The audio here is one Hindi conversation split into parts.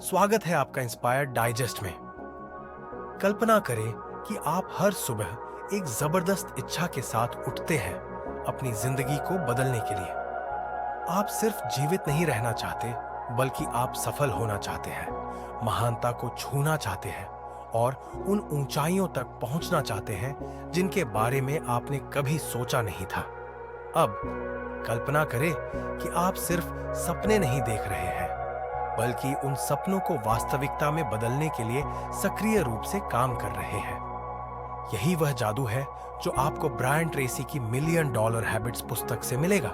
स्वागत है आपका इंस्पायर डाइजेस्ट में। कल्पना करें कि आप हर सुबह एक जबरदस्त इच्छा के साथ उठते हैं अपनी जिंदगी को बदलने के लिए। आप सिर्फ जीवित नहीं रहना चाहते, बल्कि आप सफल होना चाहते हैं, महानता को छूना चाहते हैं और उन ऊंचाइयों तक पहुंचना चाहते हैं जिनके बारे में आपने कभी सोचा नहीं था। अब कल्पना करें कि आप सिर्फ सपने नहीं देख रहे हैं, बल्कि उन सपनों को वास्तविकता में बदलने के लिए सक्रिय रूप से काम कर रहे हैं। यही वह जादू है जो आपको ब्रायन ट्रेसी की मिलियन डॉलर हैबिट्स पुस्तक से मिलेगा।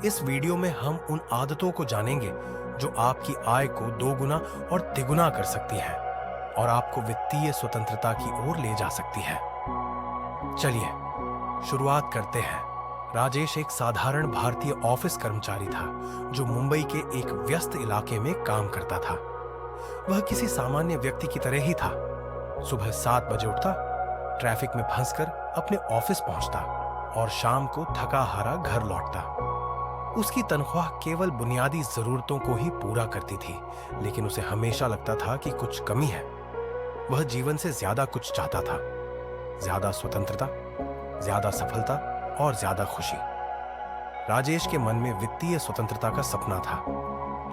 इस वीडियो में हम उन आदतों को जानेंगे जो आपकी आय को दोगुना और तिगुना कर सकती है और आपको वित्तीय स्वतंत्रता की ओर ले जा सकती है। चलिए शुरुआत करते हैं। राजेश एक साधारण भारतीय ऑफिस कर्मचारी था जो मुंबई के एक व्यस्त इलाके में काम करता था। वह किसी सामान्य व्यक्ति की तरह ही था। सुबह 7 बजे उठता, ट्रैफिक में फंसकर अपने ऑफिस पहुंचता और शाम को थका हारा घर लौटता। उसकी तनख्वाह केवल बुनियादी जरूरतों को ही पूरा करती थी, लेकिन उसे हमेशा लगता था कि कुछ कमी है। वह जीवन से ज्यादा कुछ चाहता था, ज्यादा स्वतंत्रता, ज्यादा सफलता और ज्यादा खुशी। राजेश के मन में वित्तीय स्वतंत्रता का सपना था,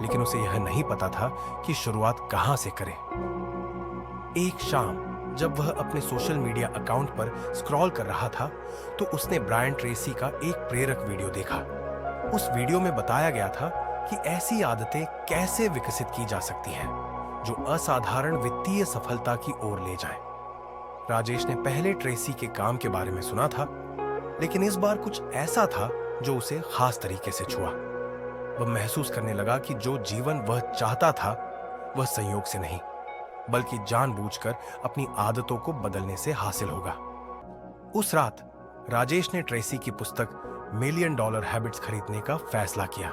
लेकिन उसे यह नहीं पता था कि शुरुआत कहां से करे। एक शाम जब वह अपने सोशल मीडिया अकाउंट पर स्क्रॉल कर रहा था, तो उसने ब्रायन ट्रेसी का एक प्रेरक वीडियो देखा। उस वीडियो में बताया गया था कि ऐसी आदतें कैसे विकसित की जा सकती हैं जो असाधारण वित्तीय सफलता की ओर ले जाएं। राजेश ने पहले ट्रेसी के काम के बारे में सुना था, लेकिन इस बार कुछ ऐसा था जो उसे खास तरीके से छुआ। वह महसूस करने लगा कि जो जीवन वह चाहता था वह संयोग से नहीं, बल्कि जानबूझकर अपनी आदतों को बदलने से हासिल होगा। उस रात राजेश ने ट्रेसी की पुस्तक मिलियन डॉलर हैबिट्स खरीदने का फैसला किया।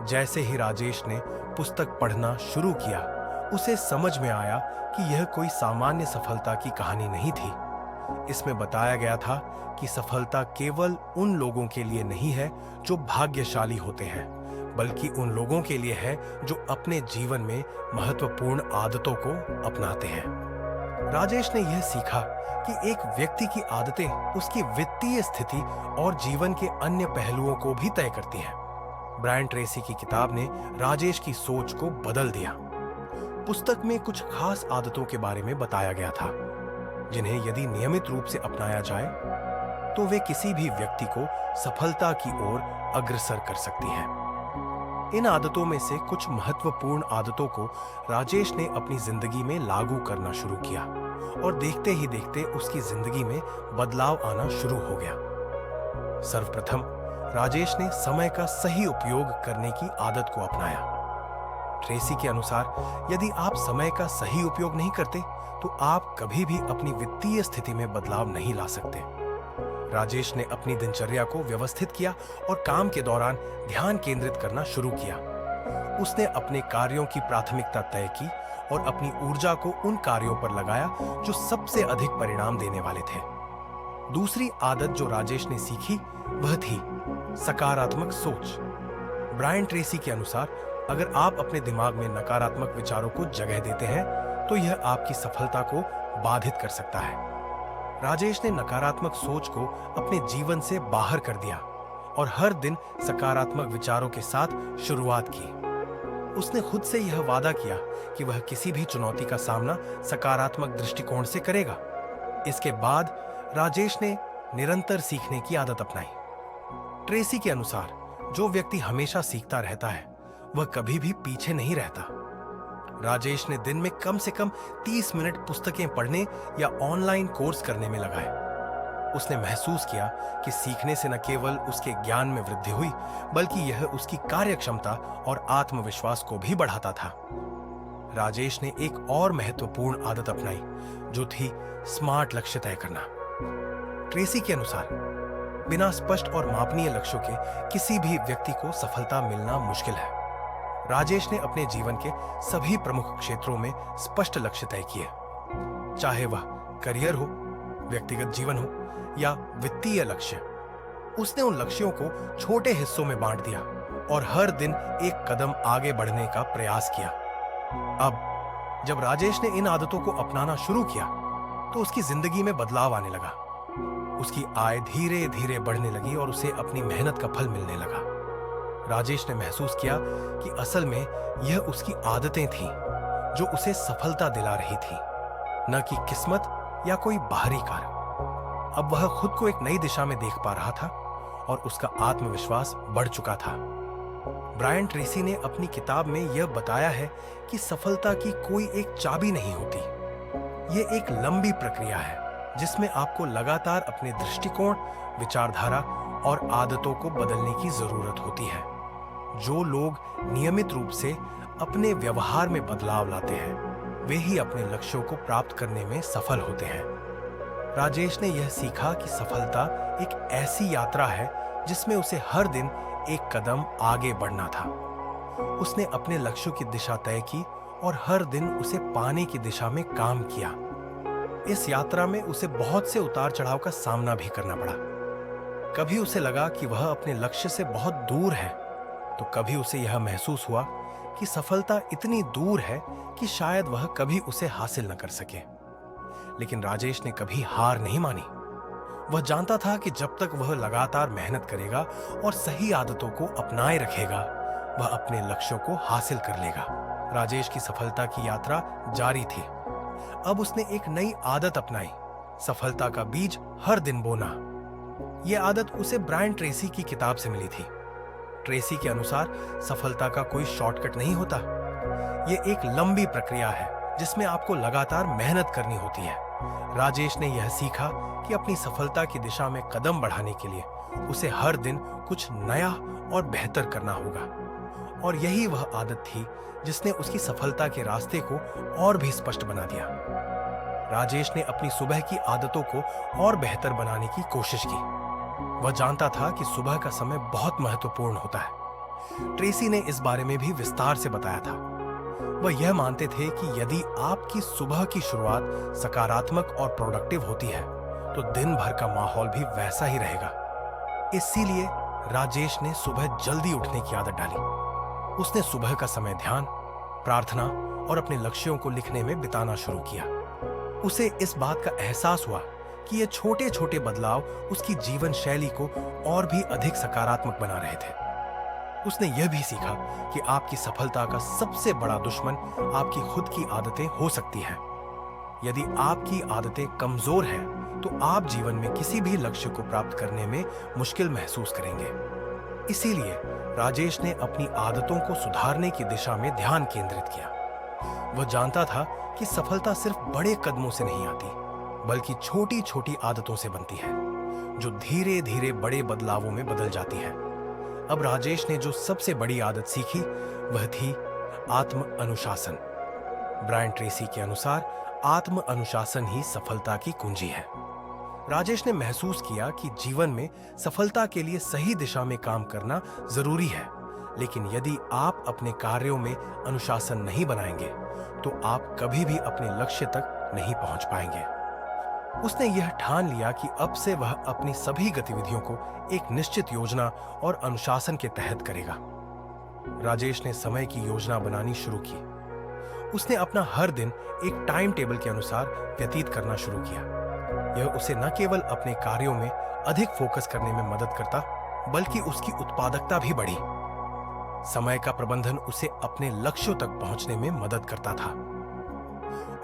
जैसे ही राजेश ने पुस्तक पढ़ना शुरू किया, उसे समझ में आया कि यह कोई सामान्य सफलता की कहानी नहीं थी। इसमें बताया गया था कि सफलता केवल उन लोगों के लिए नहीं है जो भाग्यशाली होते हैं, बल्कि उन लोगों के लिए है जो अपने जीवन में महत्वपूर्ण आदतों को अपनाते हैं। राजेश ने यह सीखा कि एक व्यक्ति की आदतें उसकी वित्तीय स्थिति और जीवन के अन्य पहलुओं को भी तय करती हैं। ब्रायन ट्रेसी की किताब ने राजेश की सोच को बदल दिया। पुस्तक में कुछ खास आदतों के बारे में बताया गया था जिन्हें यदि नियमित रूप से अपनाया जाए तो वे किसी भी व्यक्ति को सफलता की ओर अग्रसर कर सकती हैं। इन आदतों में से कुछ महत्वपूर्ण आदतों को राजेश ने अपनी जिंदगी में लागू करना शुरू किया और देखते ही देखते उसकी जिंदगी में बदलाव आना शुरू हो गया। सर्वप्रथम राजेश ने समय का सही उपयोग करने की आदत को अपनाया। ट्रेसी के अनुसार यदि आप समय का सही उपयोग नहीं करते तो आप कभी भी अपनी वित्तीय स्थिति में बदलाव नहीं ला सकते। राजेश ने अपनी दिनचर्या को व्यवस्थित किया और काम के दौरान ध्यान केंद्रित करना शुरू किया। उसने अपने कार्यों की प्राथमिकता तय की और अपनी ऊर्जा को उन कार्यों पर लगाया जो सबसे अधिक परिणाम देने वाले थे। दूसरी आदत जो राजेश ने सीखी वह थी सकारात्मक सोच। ब्रायन ट्रेसी के अनुसार अगर आप अपने दिमाग में नकारात्मक विचारों को जगह देते हैं तो यह आपकी सफलता को बाधित कर सकता है। राजेश ने नकारात्मक सोच को अपने जीवन से बाहर कर दिया और हर दिन सकारात्मक विचारों के साथ शुरुआत की। उसने खुद से यह वादा किया कि वह किसी भी चुनौती का सामना सकारात्मक दृष्टिकोण से करेगा। इसके बाद राजेश ने निरंतर सीखने की आदत अपनाई। ट्रेसी के अनुसार जो व्यक्ति हमेशा सीखता रहता है वह कभी भी पीछे नहीं रहता। राजेश ने दिन में कम से कम 30 मिनट पुस्तकें पढ़ने या ऑनलाइन कोर्स करने में लगाए। उसने महसूस किया कि सीखने से न केवल उसके ज्ञान में वृद्धि हुई, बल्कि यह उसकी कार्यक्षमता और आत्मविश्वास को भी बढ़ाता था। राजेश ने एक और महत्वपूर्ण आदत अपनाई जो थी स्मार्ट लक्ष्य तय करना। ट्रेसी के अनुसार बिना स्पष्ट और मापनीय लक्ष्यों के किसी भी व्यक्ति को सफलता मिलना मुश्किल है। राजेश ने अपने जीवन के सभी प्रमुख क्षेत्रों में स्पष्ट लक्ष्य तय किए, चाहे वह करियर हो, व्यक्तिगत जीवन हो या वित्तीय लक्ष्य। उसने उन लक्ष्यों को छोटे हिस्सों में बांट दिया और हर दिन एक कदम आगे बढ़ने का प्रयास किया। अब जब राजेश ने इन आदतों को अपनाना शुरू किया तो उसकी जिंदगी में बदलाव आने लगा। उसकी आय धीरे धीरे बढ़ने लगी और उसे अपनी मेहनत का फल मिलने लगा। राजेश ने महसूस किया कि असल में यह उसकी आदतें थीं जो उसे सफलता दिला रही थी, न कि किस्मत या कोई बाहरी कार्य। अब वह खुद को एक नई दिशा में देख पा रहा था और उसका आत्मविश्वास बढ़ चुका था। ब्रायन ट्रेसी ने अपनी किताब में यह बताया है कि सफलता की कोई एक चाबी नहीं होती। यह एक लंबी प्रक्रिया है जिसमें आपको लगातार अपने दृष्टिकोण, विचारधारा और आदतों को बदलने की जरूरत होती है। जो लोग नियमित रूप से अपने व्यवहार में बदलाव लाते हैं, वे ही अपने लक्ष्यों को प्राप्त करने में सफल होते हैं। राजेश ने यह सीखा कि सफलता एक ऐसी यात्रा है जिसमें उसे हर दिन एक कदम आगे बढ़ना था। उसने अपने लक्ष्यों की दिशा तय की और हर दिन उसे पाने की दिशा में काम किया। इस यात्रा में उसे बहुत से उतार चढ़ाव का सामना भी करना पड़ा। कभी उसे लगा कि वह अपने लक्ष्य से बहुत दूर है, तो कभी उसे यह महसूस हुआ कि सफलता इतनी दूर है कि शायद वह कभी उसे हासिल न कर सके। लेकिन राजेश ने कभी हार नहीं मानी। वह जानता था कि जब तक वह लगातार मेहनत करेगा और सही आदतों को अपनाए रखेगा, वह अपने लक्ष्यों को हासिल कर लेगा। राजेश की सफलता की यात्रा जारी थी। अब उसने एक नई आदत अपनाई, सफलता का बीज हर दिन बोना। यह आदत उसे ब्रायन ट्रेसी की किताब से मिली थी। ट्रेसी के अनुसार सफलता का कोई शॉर्टकट नहीं होता। यह एक लंबी प्रक्रिया है जिसमें आपको लगातार मेहनत करनी होती है। राजेश ने यह सीखा कि अपनी सफलता की दिशा में कदम बढ़ाने के लिए उसे हर दिन कुछ नया और बेहतर करना होगा। और यही वह आदत थी जिसने उसकी सफलता के रास्ते को और भी स्पष्ट बना दिया। राजेश ने अपनी सुबह की आदतों को और बेहतर बनाने की कोशिश की। वह जानता था कि सुबह का समय बहुत महत्वपूर्ण होता है। ट्रेसी ने इस बारे में भी विस्तार से बताया था। वह यह मानते थे कि यदि आपकी सुबह की शुरुआत सकारात्मक और प्रोडक्टिव होती है, तो दिन भर का माहौल भी वैसा ही रहेगा। इसीलिए राजेश ने सुबह जल्दी उठने की आदत डाली। उसने सुबह का समय ध्यान, प्रार्थना और अपने लक्ष्यों को लिखने में बिताना शुरू किया। उसे इस बात का एहसास हुआ कि ये छोटे छोटे बदलाव उसकी जीवन शैली को और भी अधिक सकारात्मक बना रहे थे। उसने यह भी सीखा कि आपकी सफलता का सबसे बड़ा दुश्मन आपकी खुद की आदतें हो सकती हैं। यदि आपकी आदतें कमजोर हैं, तो आप जीवन में किसी भी लक्ष्य को प्राप्त करने में मुश्किल महसूस करेंगे। इसीलिए राजेश ने अपनी आदतों को सुधारने की दिशा में ध्यान केंद्रित किया। वह जानता था कि सफलता सिर्फ बड़े कदमों से नहीं आती, बल्कि छोटी छोटी आदतों से बनती है, जो धीरे धीरे बड़े बदलावों में बदल जाती है। अब राजेश ने जो सबसे बड़ी आदत सीखी वह थी आत्म अनुशासन। ब्रायन ट्रेसी के अनुसार आत्म अनुशासन ही सफलता की कुंजी है। राजेश ने महसूस किया कि जीवन में सफलता के लिए सही दिशा में काम करना जरूरी है, लेकिन यदि आप अपने कार्यों में अनुशासन नहीं बनाएंगे, तो आप कभी भी अपने लक्ष्य तक नहीं पहुंच पाएंगे। उसने यह ठान लिया कि अब से वह अपनी सभी गतिविधियों को एक निश्चित योजना और अनुशासन के तहत करेगा। राजेश ने समय की योजना बनानी शुरू की। उसने अपना हर दिन एक टाइम टेबल के अनुसार व्यतीत करना शुरू किया। यह उसे न केवल अपने कार्यों में अधिक फोकस करने में मदद करता, बल्कि उसकी उत्पादकता भी बढ़ी। समय का प्रबंधन उसे अपने लक्ष्यों तक पहुंचने में मदद करता था।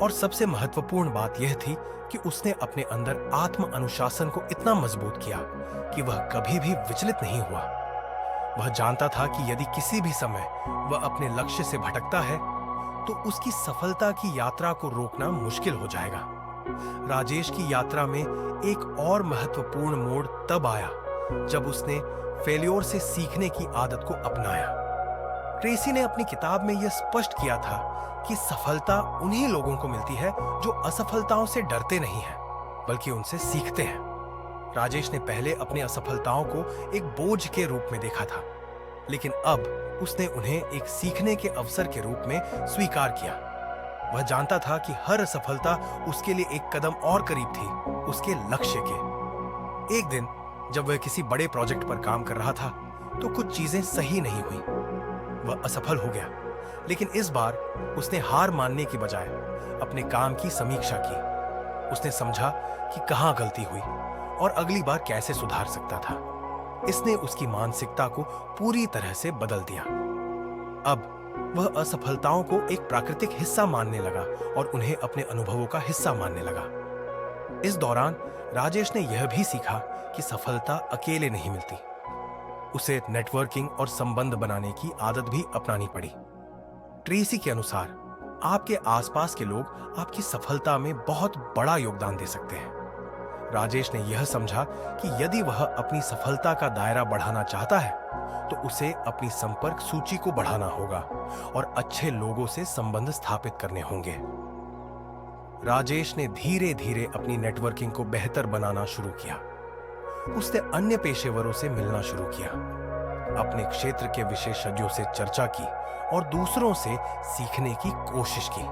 और सबसे महत्वपूर्ण बात यह थी कि उसने अपने अंदर आत्म अनुशासन को इतना मजबूत किया कि वह कभी भी विचलित नहीं हुआ। वह जानता था कि यदि किसी भी समय वह अपने लक्ष्य से भटकता है, तो उसकी सफलता की यात्रा को रोकना मुश्किल हो जाएगा। राजेश की यात्रा में एक और महत्वपूर्ण मोड़ तब आया जब उसने फेल्योर से सीखने की आदत को अपनाया। ट्रेसी ने अपनी किताब में यह स्पष्ट किया था कि सफलता उन्हीं लोगों को मिलती है जो असफलताओं से डरते नहीं हैं, बल्कि उनसे सीखते हैं। राजेश ने पहले अपनी असफलताओं को एक बोझ के रूप में देखा था, लेकिन अब उसने उन्हें एक सीखने के अवसर के रूप में स्वीकार किया। वह जानता था कि हर असफलता उसके लिए एक कदम और करीब थी उसके लक्ष्य के। एक दिन जब वह किसी बड़े प्रोजेक्ट पर काम कर रहा था, तो कुछ चीजें सही नहीं हुई। वह असफल हो गया, लेकिन इस बार उसने हार मानने की बजाय अपने काम की समीक्षा की। उसने समझा कि कहां गलती हुई और अगली बार कैसे सुधार सकता था। इसने उसकी मानसिकता को पूरी तरह से बदल दिया। अब वह असफलताओं को एक प्राकृतिक हिस्सा मानने लगा और उन्हें अपने अनुभवों का हिस्सा मानने लगा। इस दौरान राजेश ने यह भी सीखा कि सफलता अकेले नहीं मिलती। उसे नेटवर्किंग और संबंध बनाने की आदत भी अपनानी पड़ी। ट्रेसी के अनुसार आपके आसपास के लोग आपकी सफलता में बहुत बड़ा योगदान दे सकते हैं। राजेश ने यह समझा कि यदि वह अपनी सफलता का दायरा बढ़ाना चाहता है तो उसे अपनी संपर्क सूची को बढ़ाना होगा और अच्छे लोगों से संबंध स्थापित करने होंगे। राजेश ने धीरे धीरे अपनी नेटवर्किंग को बेहतर बनाना शुरू किया। उसने अन्य पेशेवरों से मिलना शुरू किया, अपने क्षेत्र के विशेषज्ञों से चर्चा की और दूसरों से सीखने की कोशिश की।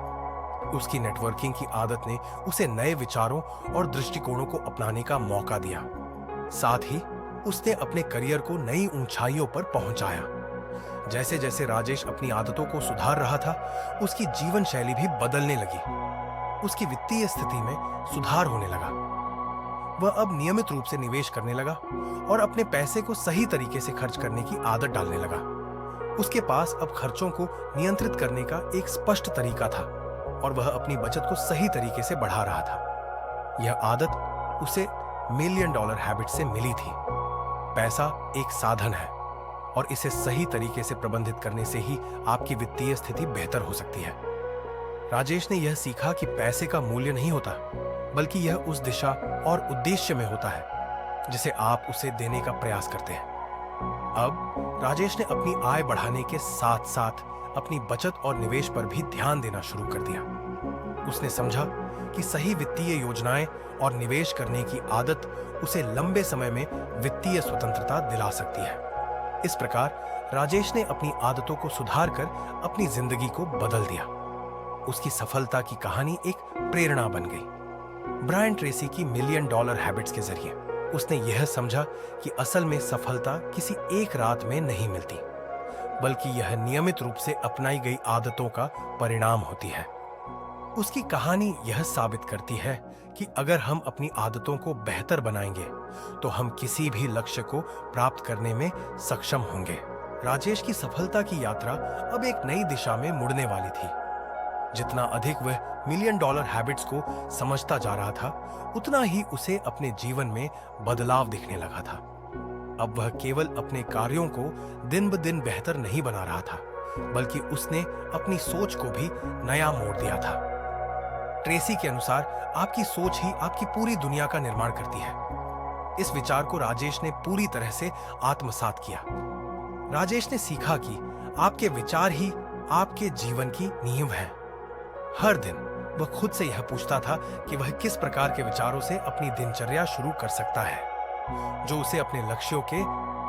उसकी नेटवर्किंग की आदत ने उसे नए विचारों और दृष्टिकोणों को अपनाने का मौका दिया। साथ ही उसने अपने करियर को नई ऊंचाइयों पर पहुंचाया। जैसे जैसे राजेश अपनी आदतों को सुधार रहा था, उसकी जीवन शैली भी बदलने लगी। उसकी वित्तीय स्थिति में सुधार होने लगा। वह अब नियमित रूप से निवेश करने लगा और अपने पैसे को सही तरीके से खर्च करने की आदत डालने लगा। उसके पास अब खर्चों को नियंत्रित करने का एक स्पष्ट तरीका था और वह अपनी बचत को सही तरीके से बढ़ा रहा था। यह आदत उसे मिलियन डॉलर हैबिट से मिली थी। पैसा एक साधन है और इसे सही तरीके से प्रबंधित करने से ही आपकी वित्तीय स्थिति बेहतर हो सकती है। राजेश ने यह सीखा कि पैसे का मूल्य नहीं होता, बल्कि यह उस दिशा और उद्देश्य में होता है जिसे आप उसे देने का प्रयास करते हैं। अब राजेश ने अपनी आय बढ़ाने के साथ साथ अपनी बचत और निवेश पर भी ध्यान देना शुरू कर दिया। उसने समझा कि सही वित्तीय योजनाएं और निवेश करने की आदत उसे लंबे समय में वित्तीय स्वतंत्रता दिला सकती है। इस प्रकार राजेश ने अपनी आदतों को सुधार कर अपनी जिंदगी को बदल दिया। उसकी सफलता की कहानी एक प्रेरणा बन गई। ब्रायन ट्रेसी की मिलियन डॉलर हैबिट्स के जरिए उसने यह समझा कि असल में सफलता किसी एक रात में नहीं मिलती, बल्कि यह नियमित रूप से अपनाई गई आदतों का परिणाम होती है। उसकी कहानी यह साबित करती है कि अगर हम अपनी आदतों को बेहतर बनाएंगे तो हम किसी भी लक्ष्य को प्राप्त करने में सक्षम होंगे। राजेश की सफलता की यात्रा अब एक नई दिशा में मुड़ने वाली थी। जितना अधिक वह मिलियन डॉलर हैबिट्स को समझता जा रहा था, उतना ही उसे अपने जीवन में बदलाव दिखने लगा था। अब वह केवल अपने कार्यों को दिन ब दिन बेहतर नहीं बना रहा था, बल्कि उसने अपनी सोच को भी नया मोड़ दिया था। ट्रेसी के अनुसार आपकी सोच ही आपकी पूरी दुनिया का निर्माण करती है। इस विचार को राजेश ने पूरी तरह से आत्मसात किया। राजेश ने सीखा कि आपके विचार ही आपके जीवन की नींव है। हर दिन वह खुद से यह पूछता था कि वह किस प्रकार के विचारों से अपनी दिनचर्या शुरू कर सकता है जो उसे अपने लक्ष्यों के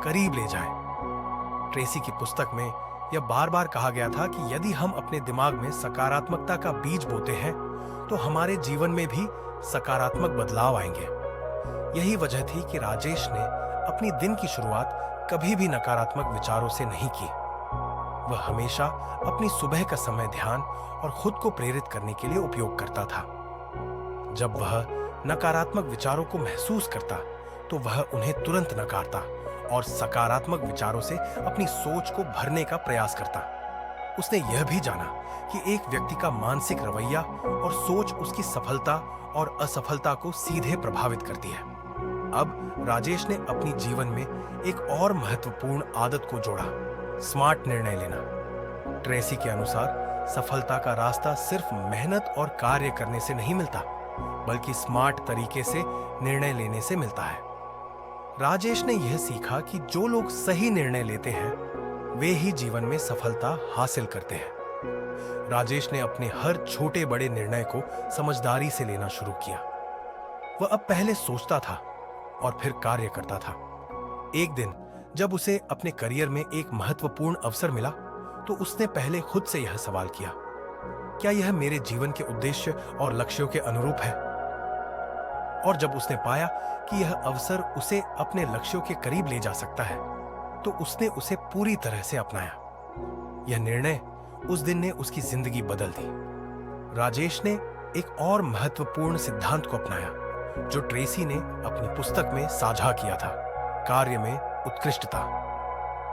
करीब ले जाए। ट्रेसी की पुस्तक में यह बार बार कहा गया था कि यदि हम अपने दिमाग में सकारात्मकता का बीज बोते हैं तो हमारे जीवन में भी सकारात्मक बदलाव आएंगे। यही वजह थी कि राजेश ने अपनी दिन की शुरुआत कभी भी नकारात्मक विचारों से नहीं की। वह हमेशा अपनी सुबह का समय ध्यान और खुद को प्रेरित करने के लिए उपयोग करता था। जब वह नकारात्मक विचारों को महसूस करता तो वह उन्हें तुरंत नकारता और सकारात्मक विचारों से अपनी सोच को भरने का प्रयास करता। उसने यह भी जाना कि एक व्यक्ति का मानसिक रवैया और सोच उसकी सफलता और असफलता को सीधे प्रभावित करती है। अब राजेश ने अपनी जीवन में एक और महत्वपूर्ण आदत को जोड़ा, स्मार्ट निर्णय लेना। ट्रेसी के अनुसार सफलता का रास्ता सिर्फ मेहनत और कार्य करने से नहीं मिलता, बल्कि स्मार्ट तरीके से निर्णय लेने से मिलता है। राजेश ने यह सीखा कि जो लोग सही निर्णय लेते हैं वे ही जीवन में सफलता हासिल करते हैं। राजेश ने अपने हर छोटे बड़े निर्णय को समझदारी से लेना शुरू किया। वह अब पहले सोचता था और फिर कार्य करता था। एक दिन जब उसे अपने करियर में एक महत्वपूर्ण अवसर मिला तो उसने पहले खुद से यह सवाल किया, क्या यह मेरे जीवन के उद्देश्य और लक्ष्यों के अनुरूप है? और जब उसने पाया कि यह अवसर उसे अपने लक्ष्यों के करीब ले जा सकता है तो उसने उसे पूरी तरह से अपनाया। यह निर्णय उस दिन ने उसकी जिंदगी बदल दी। राजेश ने एक और महत्वपूर्ण सिद्धांत को अपनाया जो ट्रेसी ने अपनी पुस्तक में साझा किया था, कार्य में उत्कृष्टता।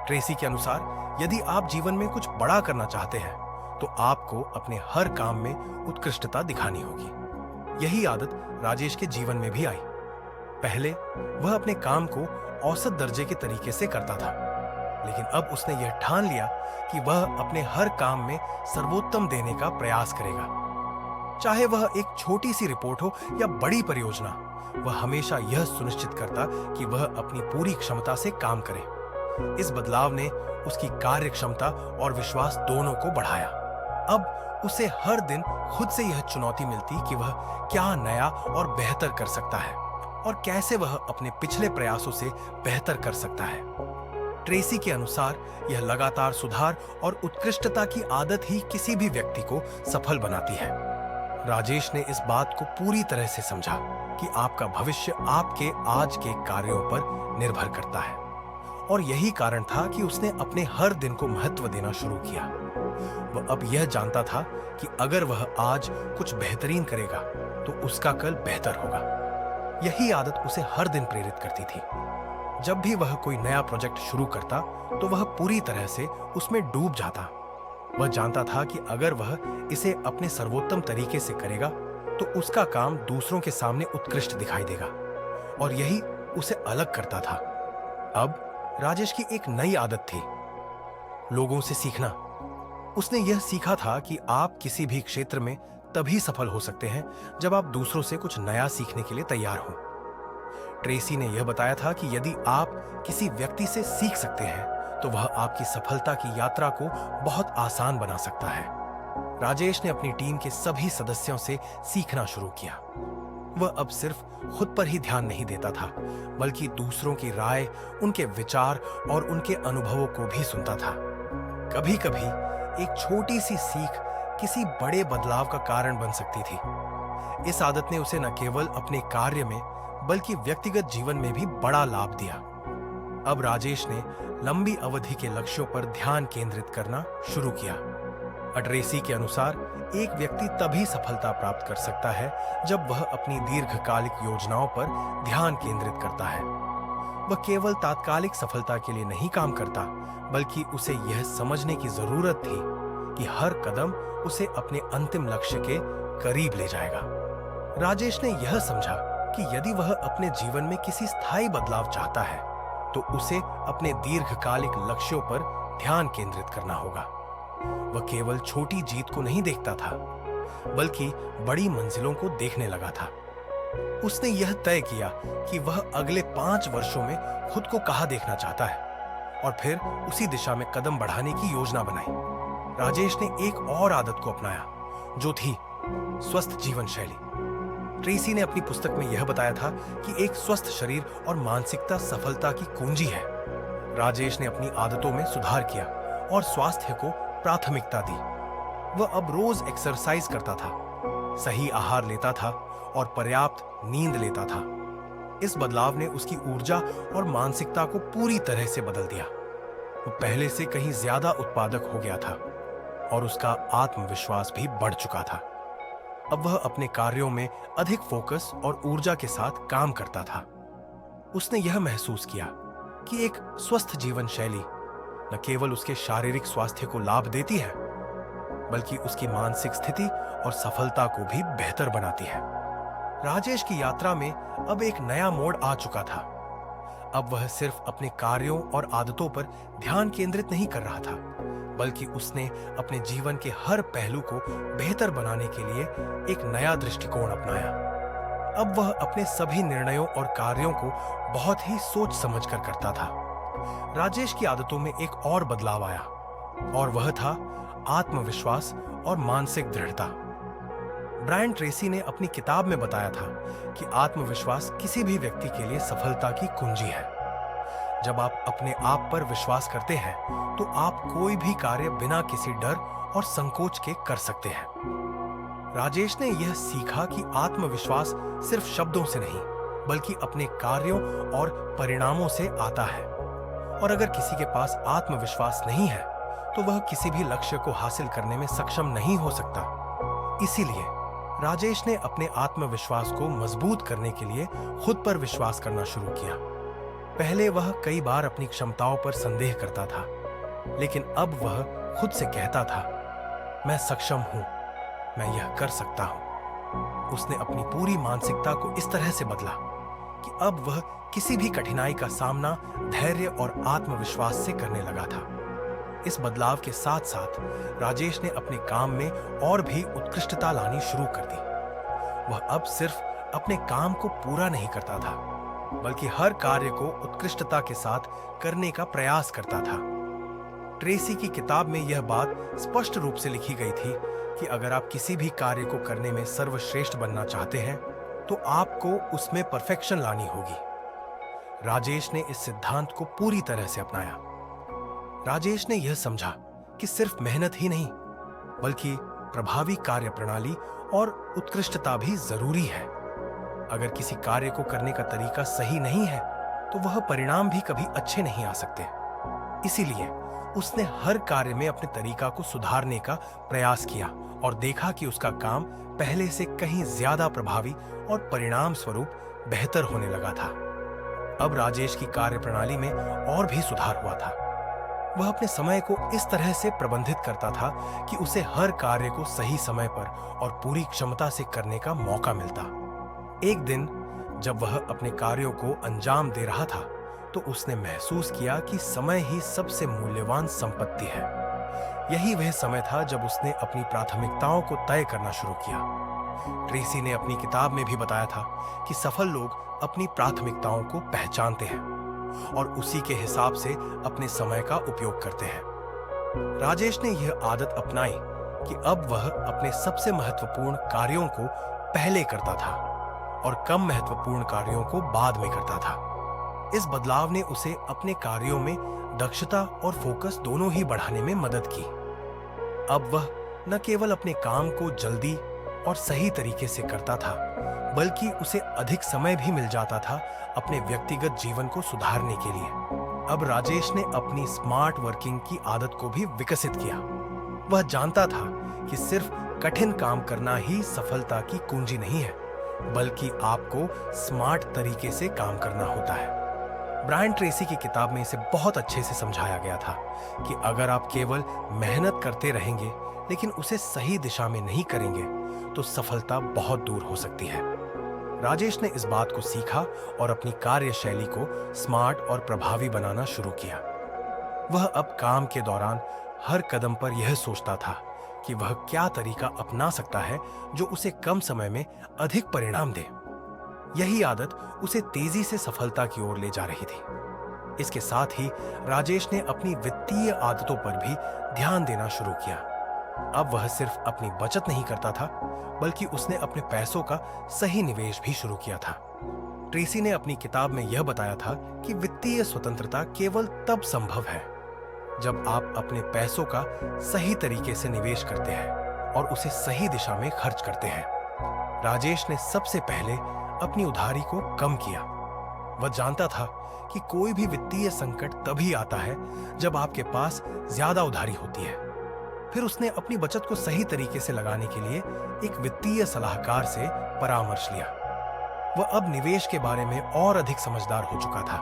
ट्रेसी के अनुसार यदि आप जीवन में कुछ बड़ा करना चाहते हैं तो आपको अपने हर काम में उत्कृष्टता दिखानी होगी। यही आदत राजेश के जीवन में भी आई। पहले वह अपने काम को औसत दर्जे के तरीके से करता था, लेकिन अब उसने यह ठान लिया कि वह अपने हर काम में सर्वोत्तम देने का प्रयास करेगा। चाहे वह एक छोटी सी रिपोर्ट हो या बड़ी परियोजना, वह हमेशा यह सुनिश्चित करता कि वह अपनी पूरी क्षमता से काम करे। इस बदलाव ने उसकी कार्य क्षमता और विश्वास दोनों को बढ़ाया। अब उसे हर दिन खुद से यह चुनौती मिलती कि वह क्या नया और बेहतर कर सकता है और कैसे वह अपने पिछले प्रयासों से बेहतर कर सकता है। ट्रेसी के अनुसार यह लगातार सुधार और उत्कृष्टता की आदत ही किसी भी व्यक्ति को सफल बनाती है। राजेश ने इस बात को पूरी तरह से समझा कि आपका भविष्य आपके आज के कार्यों पर निर्भर करता है, और यही कारण था कि उसने अपने हर दिन को महत्व देना शुरू किया। वह अब यह जानता था कि अगर वह आज कुछ बेहतरीन करेगा तो उसका कल बेहतर होगा। यही आदत उसे हर दिन प्रेरित करती थी। जब भी वह कोई नया प्रोजेक्ट शुरू करता तो वह पूरी तरह से उसमें डूब जाता। वह जानता था कि अगर वह इसे अपने सर्वोत्तम तरीके से करेगा तो उसका काम दूसरों के सामने उत्कृष्ट दिखाई देगा, और यही उसे अलग करता था। अब राजेश की एक नई आदत थी, लोगों से सीखना। उसने यह सीखा था कि आप किसी भी क्षेत्र में तभी सफल हो सकते हैं जब आप दूसरों से कुछ नया सीखने के लिए तैयार हो। ट्रेसी ने यह बताया था कि यदि आप किसी व्यक्ति से सीख सकते हैं तो वह आपकी सफलता की यात्रा को बहुत आसान बना सकता है। राजेश ने अपनी टीम के सभी सदस्यों से सीखना शुरू किया। वह अब सिर्फ खुद पर ही ध्यान नहीं देता था, बल्कि दूसरों की राय, उनके विचार और उनके अनुभवों को भी सुनता था। कभी कभी एक छोटी सी सीख किसी बड़े बदलाव का कारण बन सकती थी। इस आदत ने उसे न केवल अपने कार्य में बल्कि व्यक्तिगत जीवन में भी बड़ा लाभ दिया। अब राजेश ने लंबी अवधि के लक्ष्यों पर ध्यान केंद्रित करना शुरू किया। ट्रेसी के अनुसार एक व्यक्ति तभी सफलता प्राप्त कर सकता है जब वह अपनी दीर्घकालिक योजनाओं पर ध्यान केंद्रित करता है। वह केवल तात्कालिक सफलता के लिए नहीं काम करता, बल्कि उसे यह समझने की जरूरत थी कि हर कदम उसे अपने अंतिम लक्ष्य के करीब ले जाएगा। राजेश ने यह समझा कि यदि वह अपने जीवन में किसी स्थायी बदलाव चाहता है तो उसे अपने दीर्घकालिक लक्ष्यों पर ध्यान केंद्रित करना होगा। वह केवल छोटी जीत को नहीं देखता था, बल्कि बड़ी मंजिलों को देखने लगा था। उसने यह तय किया कि वह अगले 5 वर्षों में खुद को कहां देखना चाहता है, और फिर उसी दिशा में कदम बढ़ाने की योजना बनाई। राजेश ने एक और आदत को अपनाया, जो थी स्वस्थ जीवन शैली। ट्रेसी ने अपनी पुस्तक में यह बताया था कि एक स्वस्थ शरीर और मानसिकता सफलता की कुंजी है। राजेश ने अपनी आदतों में सुधार किया और स्वास्थ्य को प्राथमिकता दी। वह अब रोज एक्सरसाइज करता था, सही आहार लेता था और पर्याप्त नींद लेता था। इस बदलाव ने उसकी ऊर्जा और मानसिकता को पूरी तरह से बदल दिया। वो पहले से कहीं ज्यादा उत्पादक हो गया था और उसका आत्मविश्वास भी बढ़ चुका था। अब वह अपने कार्यों में अधिक फोकस और ऊर्जा के साथ काम करता था। उसने यह महसूस किया कि एक स्वस्थ जीवन शैली न केवल उसके शारीरिक स्वास्थ्य को लाभ देती है, बल्कि उसकी मानसिक स्थिति और सफलता को भी बेहतर बनाती है। राजेश की यात्रा में अब एक नया मोड़ आ चुका था। अब वह सिर्फ अपने कार्यों और आदतों पर ध्यान केंद्रित नहीं कर रहा था, बल्कि उसने अपने जीवन के हर पहलू को बेहतर बनाने के लिए एक नया दृष्टिकोण अपनाया। अब वह अपने सभी निर्णयों और कार्यों को बहुत ही सोच समझ कर करता था। राजेश की आदतों में एक और बदलाव आया, और वह था आत्मविश्वास और मानसिक दृढ़ता। ब्रायन ट्रेसी ने अपनी किताब में बताया था कि आत्मविश्वास किसी भी व्यक्ति के लिए सफलता की कुंजी है। जब आप अपने आप पर विश्वास करते हैं तो आप कोई भी कार्य बिना किसी डर और संकोच के कर सकते हैं। राजेश ने यह सीखा कि आत्मविश्वास सिर्फ शब्दों से नहीं, बल्कि अपने कार्यों और परिणामों से आता है। और अगर किसी के पास आत्मविश्वास नहीं है तो वह किसी भी लक्ष्य को हासिल करने में सक्षम नहीं हो सकता। इसीलिए राजेश ने अपने आत्मविश्वास को मजबूत करने के लिए खुद पर विश्वास करना शुरू किया। पहले वह कई बार अपनी क्षमताओं पर संदेह करता था, लेकिन अब वह खुद से कहता था, मैं सक्षम हूं, मैं यह कर सकता हूं। उसने अपनी पूरी मानसिकता को इस तरह से बदला कि अब वह किसी भी कठिनाई का सामना धैर्य और आत्मविश्वास से करने लगा था। इस बदलाव के साथ साथ राजेश ने अपने काम में और भी उत्कृष्टता लानी शुरू कर दी। वह अब सिर्फ अपने काम को पूरा नहीं करता था, बल्कि हर कार्य को उत्कृष्टता के साथ करने का प्रयास करता था। ट्रेसी की किताब में यह बात स्पष्ट रूप से लिखी गई थी कि अगर आप किसी भी कार्य को करने में सर्वश्रेष्ठ बनना चाहते हैं, तो आपको उसमें परफेक्शन लानी होगी। राजेश ने इस सिद्धांत को पूरी तरह से अपनाया। राजेश ने यह समझा कि सिर्फ मेहनत ही नहीं, बल्कि प्रभावी कार्य प्रणाली और उत्कृष्टता भी जरूरी है। अगर किसी कार्य को करने का तरीका सही नहीं है, तो वह परिणाम भी कभी अच्छे नहीं आ सकते। इसीलिए उसने हर कार्य में अपने तरीका को सुधारने का प्रयास किया और देखा कि उसका काम पहले से कहीं ज्यादा प्रभावी और परिणाम स्वरूप बेहतर होने लगा था। अब राजेश की कार्य प्रणाली में और भी सुधार हुआ था। वह अपने समय को इस तरह से प्रबंधित करता था कि उसे हर कार्य को सही समय पर और पूरी क्षमता से करने का मौका मिलता। एक दिन जब वह अपने कार्यों को अंजाम दे रहा था, तो उसने महसूस किया कि समय ही सबसे मूल्यवान संपत्ति है। यही वह समय था जब उसने अपनी प्राथमिकताओं को तय करना शुरू किया। ट्रेसी ने अपनी किताब में भी बताया था कि सफल लोग अपनी प्राथमिकताओं को पहचानते हैं और उसी के हिसाब से अपने समय का उपयोग करते हैं। राजेश ने यह आदत अपनाई कि अब वह अपने सबसे महत्वपूर्ण कार्यों को पहले करता था और कम महत्वपूर्ण कार्यों को बाद में करता था। इस बदलाव ने उसे अपने कार्यों में दक्षता और फोकस दोनों ही बढ़ाने में मदद की। अब वह न केवल अपने काम को जल्दी और सही तरीके से करता था, बल्कि उसे अधिक समय भी मिल जाता था अपने व्यक्तिगत जीवन को सुधारने के लिए। अब राजेश ने अपनी स्मार्ट वर्किंग की आदत को भी विकसित किया। वह जानता था कि सिर्फ कठिन काम करना ही सफलता की कुंजी नहीं है, बल्कि आपको स्मार्ट तरीके से काम करना होता है। ब्रायन ट्रेसी की किताब में इसे बहुत अच्छे से समझाया गया था कि अगर आप केवल मेहनत करते रहेंगे लेकिन उसे सही दिशा में नहीं करेंगे, तो सफलता बहुत दूर हो सकती है। राजेश ने इस बात को सीखा और अपनी कार्यशैली को स्मार्ट और प्रभावी बनाना शुरू किया। वह अब काम के दौरान हर कदम पर यह सोचता था कि वह क्या तरीका अपना सकता है जो उसे कम समय में अधिक परिणाम दे। यही आदत उसे तेजी से सफलता की ओर ले जा रही थी। इसके साथ ही राजेश ने अपनी वित्तीय आदतों पर भी ध्यान देना शुरू किया। अब वह सिर्फ अपनी बचत नहीं करता था, बल्कि उसने अपने पैसों का सही निवेश भी शुरू किया था। ट्रेसी ने अपनी किताब में यह बताया था कि वित्तीय स्वतंत्रता केवल तब संभव है जब आप अपने पैसों का सही तरीके से निवेश करते हैं और उसे सही दिशा में खर्च करते हैं। राजेश ने सबसे पहले अपनी उधारी को कम किया। वह जानता था कि कोई भी वित्तीय संकट तभी आता है जब आपके पास ज्यादा उधारी होती है। फिर उसने अपनी बचत को सही तरीके से लगाने के लिए एक वित्तीय सलाहकार से परामर्श लिया। वह अब निवेश के बारे में और अधिक समझदार हो चुका था।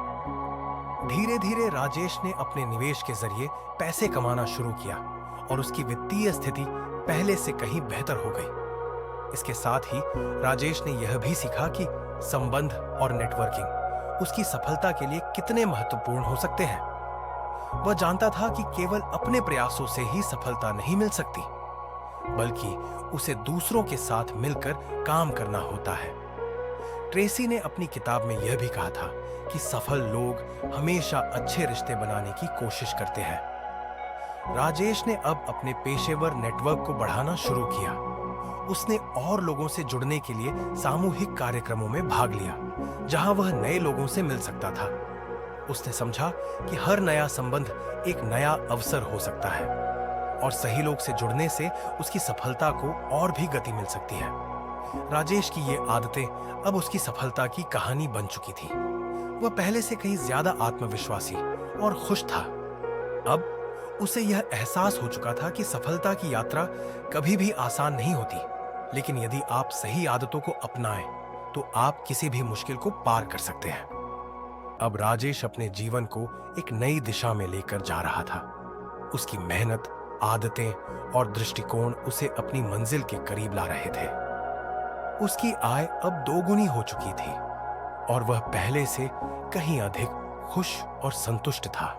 धीरे धीरे राजेश ने अपने निवेश के जरिए पैसे कमाना शुरू किया और उसकी वित्तीय स्थिति पहले से कहीं बेहतर हो गई। इसके साथ ही राजेश ने यह भी सीखा कि संबंध और नेटवर्किंग उसकी सफलता के लिए कितने महत्वपूर्ण हो सकते हैं। वह जानता था कि केवल अपने प्रयासों से ही सफलता नहीं मिल सकती, बल्कि उसे दूसरों के साथ मिलकर काम करना होता है। ट्रेसी ने अपनी किताब में यह भी कहा था कि सफल लोग हमेशा अच्छे रिश्ते बनाने की कोशिश करते हैं। राजेश ने अब अपने पेशेवर नेटवर्क को बढ़ाना शुरू किया। उसने और लोगों से जुड़ने के लिए सामूहिक कार्यक्रमों में भाग लिया, जहां वह नए लोगों से मिल सकता था। उसने समझा कि हर नया संबंध एक नया अवसर हो सकता है और सही लोग से जुड़ने से उसकी सफलता को और भी गति मिल सकती है। राजेश की ये आदतें अब उसकी सफलता की कहानी बन चुकी थी। वह पहले से कहीं ज्यादा आत्मविश्वासी और खुश था। अब उसे यह एहसास हो चुका था कि सफलता की यात्रा कभी भी आसान नहीं होती, लेकिन यदि आप सही आदतों को अपनाएं तो आप किसी भी मुश्किल को पार कर सकते हैं। अब राजेश अपने जीवन को एक नई दिशा में लेकर जा रहा था। उसकी मेहनत, आदतें और दृष्टिकोण उसे अपनी मंजिल के करीब ला रहे थे। उसकी आय अब दोगुनी हो चुकी थी और वह पहले से कहीं अधिक खुश और संतुष्ट था।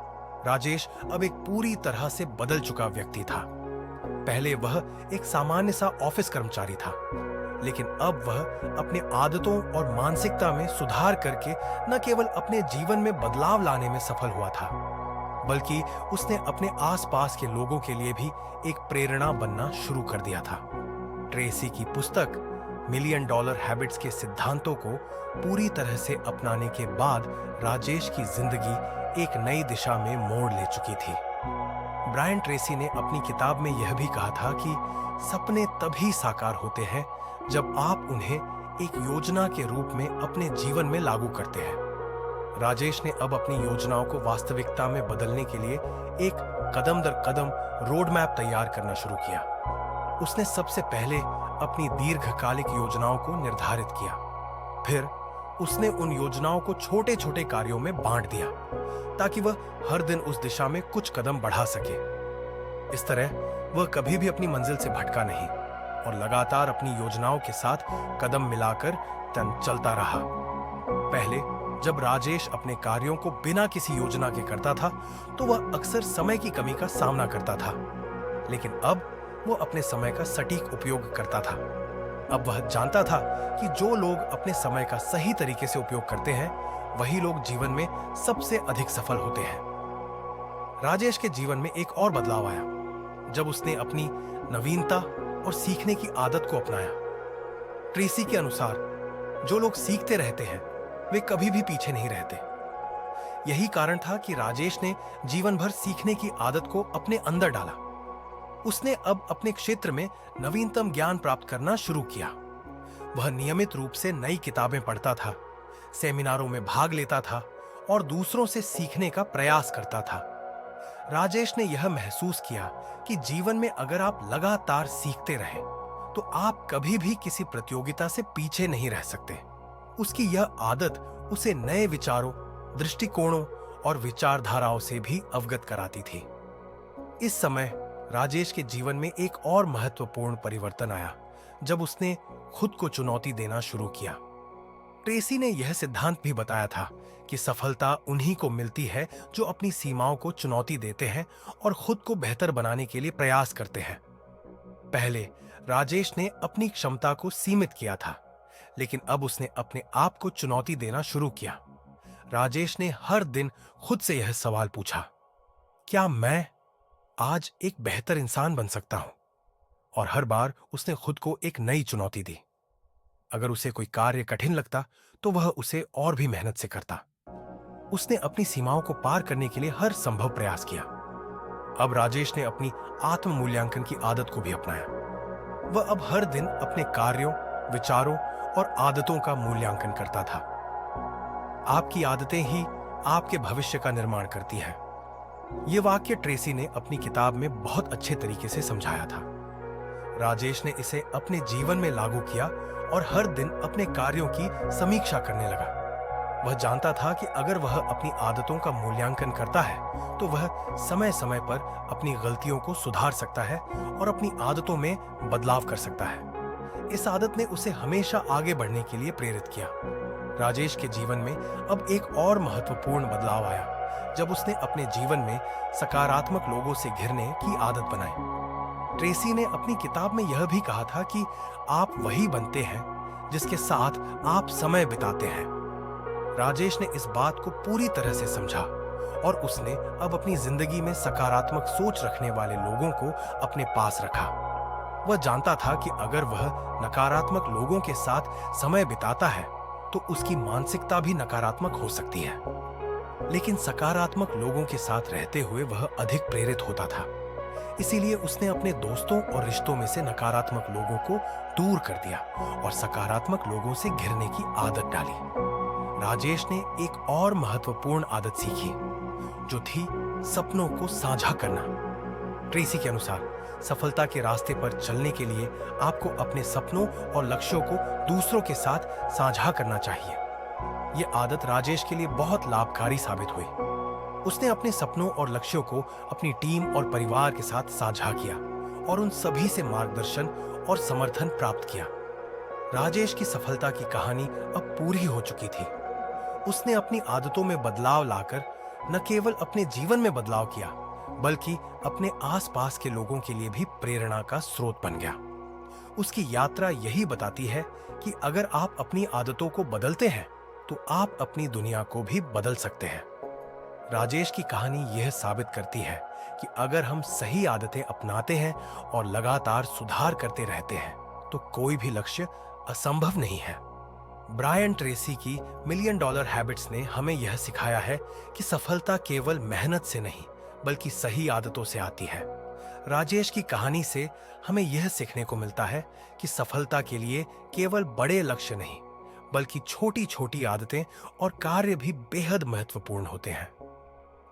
राजेश अब एक पूरी तरह से बदल चुका व्यक्ति था। पहले वह एक सामान्य सा ऑफिस कर्मचारी था, लेकिन अब वह अपने आदतों और मानसिकता में सुधार करके न केवल अपने जीवन में बदलाव लाने में सफल हुआ था, बल्कि उसने अपने आसपास के लोगों के लिए भी एक प्रेरणा बनना शुरू कर दिया था। ट्रेसी की पुस्तक $1,000,000 डॉलर हैबिट्स के सिद्धांतों को पूरी तरह से अपनाने के बाद राजेश की जिंदगी एक नई दिशा में मोड़ ले चुकी थी। ब्रायन ट्रेसी ने अपनी किताब में यह भी कहा था कि सपने तभी साकार होते हैं जब आप उन्हें एक योजना के रूप में अपने जीवन में लागू करते हैं। राजेश ने अब अपनी योजनाओं को वास्तविकता में बदलने के लिए एक कदम दर कदम रोड मैप तैयार करना शुरू किया। उसने सबसे पहले अपनी दीर्घकालिक योजनाओं को निर्धारित किया। फिर उसने उन योजनाओं को छोटे छोटे कार्यों में बांट दिया ताकि वह हर दिन उस दिशा में कुछ कदम बढ़ा सके। इस तरह वह कभी भी अपनी मंजिल से भटका नहीं और लगातार अपनी योजनाओं के साथ कदम मिलाकर चलता रहा। पहले जब राजेश अपने कार्यों को बिना किसी योजना के करता था तो वह अक्सर समय की कमी का सामना करता था, लेकिन अब वो अपने समय का सटीक उपयोग करता था। अब वह जानता था कि जो लोग अपने समय का सही तरीके से उपयोग करते हैं वही लोग जीवन में सबसे अधिक सफल होते हैं। राजेश के जीवन में एक और बदलाव आया जब उसने अपनी नवीनता और सीखने की आदत को अपनाया। ट्रेसी के अनुसार जो लोग सीखते रहते हैं वे कभी भी पीछे नहीं रहते। यही कारण था कि राजेश ने जीवन भर सीखने की आदत को अपने अंदर डाला। उसने अब अपने क्षेत्र में नवीनतम ज्ञान प्राप्त करना शुरू किया। वह नियमित रूप से नई किताबें पढ़ता था, सेमिनारों में भाग लेता था और दूसरों से सीखने का प्रयास करता था। राजेश ने यह महसूस किया कि जीवन में अगर आप लगातार सीखते रहें तो आप कभी भी किसी प्रतियोगिता से पीछे नहीं रह सकते। उसकी यह आदत उसे नए विचारों, दृष्टिकोणों और विचारधाराओं से भी अवगत कराती थी। इस समय राजेश के जीवन में एक और महत्वपूर्ण परिवर्तन आया जब उसने खुद को चुनौती देना शुरू किया। ट्रेसी ने यह सिद्धांत भी बताया था कि सफलता उन्हीं को मिलती है जो अपनी सीमाओं को चुनौती देते हैं और खुद को बेहतर बनाने के लिए प्रयास करते हैं। पहले राजेश ने अपनी क्षमता को सीमित किया था, लेकिन अब उसने अपने आप को चुनौती देना शुरू किया। राजेश ने हर दिन खुद से यह सवाल पूछा, क्या मैं आज एक बेहतर इंसान बन सकता हूं? और हर बार उसने खुद को एक नई चुनौती दी। अगर उसे कोई कार्य कठिन लगता तो वह उसे और भी मेहनत से करता। उसने अपनी सीमाओं को पार करने के लिए हर संभव प्रयास किया। अब राजेश ने अपनी आत्म मूल्यांकन की आदत को भी अपनाया। वह अब हर दिन अपने कार्यों, विचारों और आदतों का मूल्यांकन करता था। आपकी आदतें ही आपके भविष्य का निर्माण करती हैं। यह वाक्य ट्रेसी ने अपनी किताब में बहुत अच्छे तरीके से समझाया था। राजेश ने इसे अपने जीवन में लागू किया और हर दिन अपने कार्यों की समीक्षा करने लगा। वह जानता था कि अगर वह अपनी आदतों का मूल्यांकन करता है तो वह समय समय पर अपनी गलतियों को सुधार सकता है और अपनी आदतों में बदलाव कर सकता है। इस आदत ने उसे हमेशा आगे बढ़ने के लिए प्रेरित किया। राजेश के जीवन में अब एक और महत्वपूर्ण बदलाव आया जब उसने अपने जीवन में सकारात्मक लोगों से घिरने की आदत बनाई। ट्रेसी ने अपनी किताब में यह भी कहा था कि आप वही बनते हैं जिसके साथ आप समय बिताते हैं। राजेश ने इस बात को पूरी तरह से समझा और उसने अब अपनी जिंदगी में सकारात्मक सोच रखने वाले लोगों को अपने पास रखा। वह जानता था कि अगर वह नकारात्मक लोगों के साथ समय बिताता है तो उसकी मानसिकता भी नकारात्मक हो सकती है, लेकिन सकारात्मक लोगों के साथ रहते हुए वह अधिक प्रेरित होता था। इसीलिए उसने अपने दोस्तों और रिश्तों में से नकारात्मक लोगों को दूर कर दिया और सकारात्मक लोगों से घिरने की आदत डाली। राजेश ने एक और महत्वपूर्ण आदत सीखी। जो थी सपनों को साझा करना। ट्रेसी के अनुसार सफलता के रास्ते पर चलने के लिए आपको अपने सपनों और लक्ष्यों को दूसरों के साथ साझा करना चाहिए। यह आदत राजेश के लिए बहुत लाभकारी साबित हुई। उसने अपने सपनों और लक्ष्यों को अपनी टीम और परिवार के साथ साझा किया और उन सभी से मार्गदर्शन और समर्थन प्राप्त किया। राजेश की सफलता की कहानी अब पूरी हो चुकी थी। उसने अपनी आदतों में बदलाव लाकर न केवल अपने जीवन में बदलाव किया, बल्कि अपने आसपास के लोगों के लिए भी प्रेरणा का स्रोत बन गया। उसकी यात्रा यही बताती है कि अगर आप अपनी आदतों को बदलते हैं तो आप अपनी दुनिया को भी बदल सकते हैं। राजेश की कहानी यह साबित करती है कि अगर हम सही आदतें अपनाते हैं और लगातार सुधार करते रहते हैं तो कोई भी लक्ष्य असंभव नहीं है। ब्रायन ट्रेसी की मिलियन डॉलर हैबिट्स ने हमें यह सिखाया है कि सफलता केवल मेहनत से नहीं बल्कि सही आदतों से आती है। राजेश की कहानी से हमें यह सीखने को मिलता है कि सफलता के लिए केवल बड़े लक्ष्य नहीं बल्कि छोटी छोटी आदतें और कार्य भी बेहद महत्वपूर्ण होते हैं।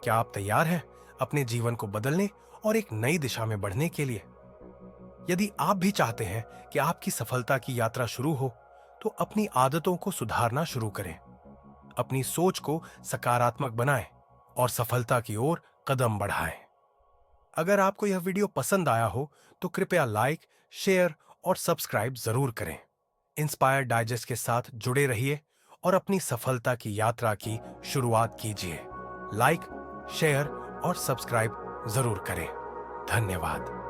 क्या आप तैयार हैं अपने जीवन को बदलने और एक नई दिशा में बढ़ने के लिए? यदि आप भी चाहते हैं कि आपकी सफलता की यात्रा शुरू हो तो अपनी आदतों को सुधारना शुरू करें, अपनी सोच को सकारात्मक बनाएं और सफलता की ओर कदम बढ़ाएं। अगर आपको यह वीडियो पसंद आया हो तो कृपया लाइक, शेयर और सब्सक्राइब जरूर करें। इंस्पायर डाइजेस्ट के साथ जुड़े रहिए और अपनी सफलता की यात्रा की शुरुआत कीजिए। लाइक, शेयर और सब्सक्राइब जरूर करें। धन्यवाद।